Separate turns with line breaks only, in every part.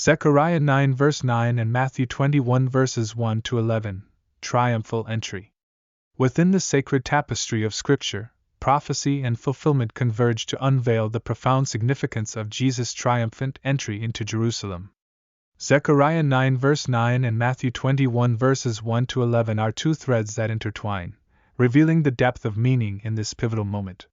Zechariah 9 verse 9 and Matthew 21 verses 1 to 11, Triumphal Entry. Within the sacred tapestry of Scripture, prophecy and fulfillment converge to unveil the profound significance of Jesus' triumphant entry into Jerusalem. Zechariah 9 verse 9 and Matthew 21 verses 1 to 11 are two threads that intertwine, revealing the depth of meaning in this pivotal moment.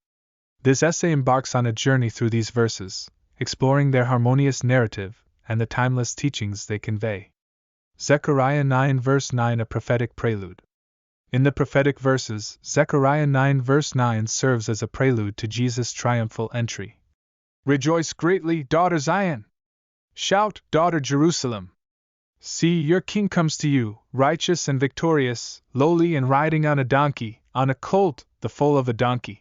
This essay embarks on a journey through these verses, exploring their harmonious narrative and the timeless teachings they convey. Zechariah 9 verse 9, a prophetic prelude. In the prophetic verses, Zechariah 9 verse 9 serves as a prelude to Jesus' triumphal entry. Rejoice greatly, daughter Zion! Shout, daughter Jerusalem! See, your king comes to you, righteous and victorious, lowly and riding on a donkey, on a colt, the foal of a donkey.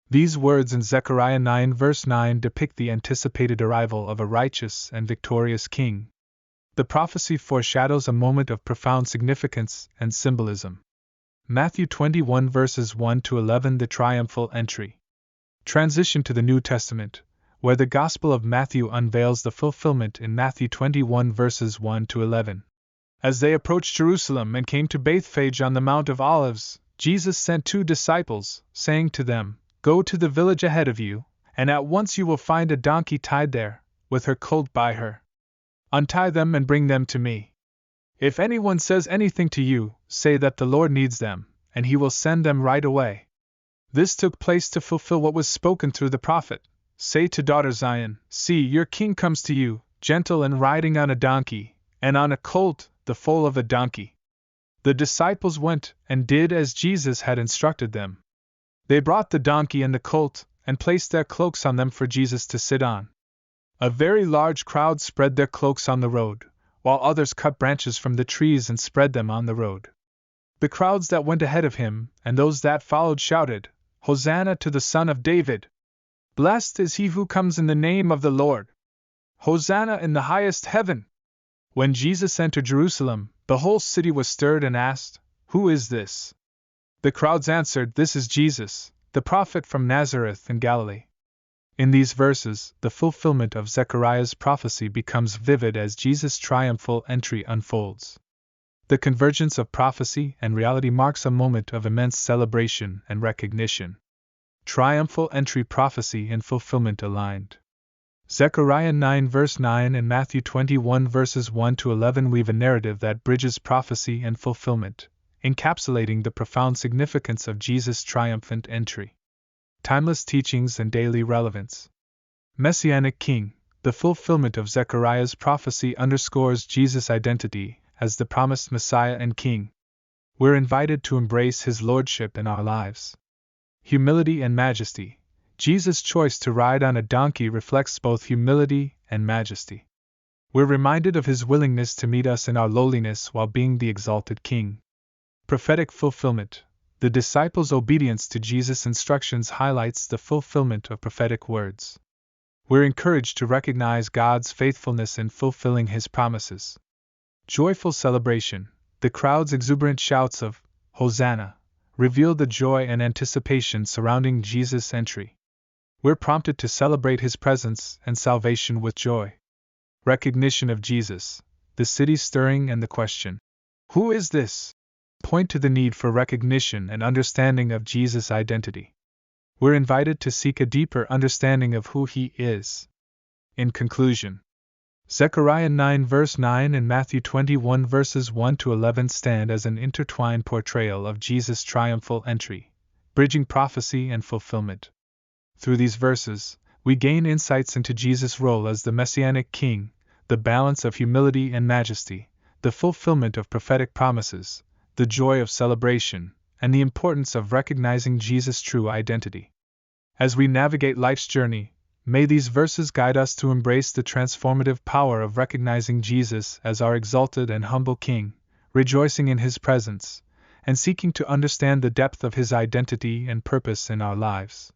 These words in Zechariah 9 verse 9 depict the anticipated arrival of a righteous and victorious king. The prophecy foreshadows a moment of profound significance and symbolism. Matthew 21 verses 1 to 11, the triumphal entry. Transition to the New Testament, where the Gospel of Matthew unveils the fulfillment in Matthew 21 verses 1 to 11. As they approached Jerusalem and came to Bethphage on the Mount of Olives, Jesus sent 2 disciples, saying to them, "Go to the village ahead of you, and at once you will find a donkey tied there, with her colt by her. Untie them and bring them to me. If anyone says anything to you, say that the Lord needs them, and he will send them right away." This took place to fulfill what was spoken through the prophet. Say to daughter Zion, see, your king comes to you, gentle and riding on a donkey, and on a colt, the foal of a donkey. The disciples went and did as Jesus had instructed them. They brought the donkey and the colt, and placed their cloaks on them for Jesus to sit on. A very large crowd spread their cloaks on the road, while others cut branches from the trees and spread them on the road. The crowds that went ahead of him, and those that followed, shouted, "Hosanna to the Son of David! Blessed is he who comes in the name of the Lord! Hosanna in the highest heaven!" When Jesus entered Jerusalem, the whole city was stirred and asked, "Who is this?" The crowds answered, "This is Jesus, the prophet from Nazareth in Galilee." In these verses, the fulfillment of Zechariah's prophecy becomes vivid as Jesus' triumphal entry unfolds. The convergence of prophecy and reality marks a moment of immense celebration and recognition. Triumphal entry, prophecy and fulfillment aligned. Zechariah 9 verse 9 and Matthew 21 verses 1 to 11 weave a narrative that bridges prophecy and fulfillment, encapsulating the profound significance of Jesus' triumphant entry. Timeless teachings and daily relevance. Messianic King. The fulfillment of Zechariah's prophecy underscores Jesus' identity as the promised Messiah and King. We're invited to embrace his lordship in our lives. Humility and majesty. Jesus' choice to ride on a donkey reflects both humility and majesty. We're reminded of his willingness to meet us in our lowliness while being the exalted King. Prophetic Fulfillment. The disciples' obedience to Jesus' instructions highlights the fulfillment of prophetic words. We're encouraged to recognize God's faithfulness in fulfilling his promises. Joyful celebration. The crowd's exuberant shouts of Hosanna reveal the joy and anticipation surrounding Jesus' entry. We're prompted to celebrate his presence and salvation with joy. Recognition of Jesus. The city stirring and the question, "Who is this?" point to the need for recognition and understanding of Jesus' identity. We're invited to seek a deeper understanding of who he is. In conclusion, Zechariah 9 verse 9 and Matthew 21 verses 1 to 11 stand as an intertwined portrayal of Jesus' triumphal entry, bridging prophecy and fulfillment. Through these verses, we gain insights into Jesus' role as the Messianic King, the balance of humility and majesty, the fulfillment of prophetic promises, the joy of celebration, and the importance of recognizing Jesus' true identity. As we navigate life's journey, may these verses guide us to embrace the transformative power of recognizing Jesus as our exalted and humble King, rejoicing in his presence, and seeking to understand the depth of his identity and purpose in our lives.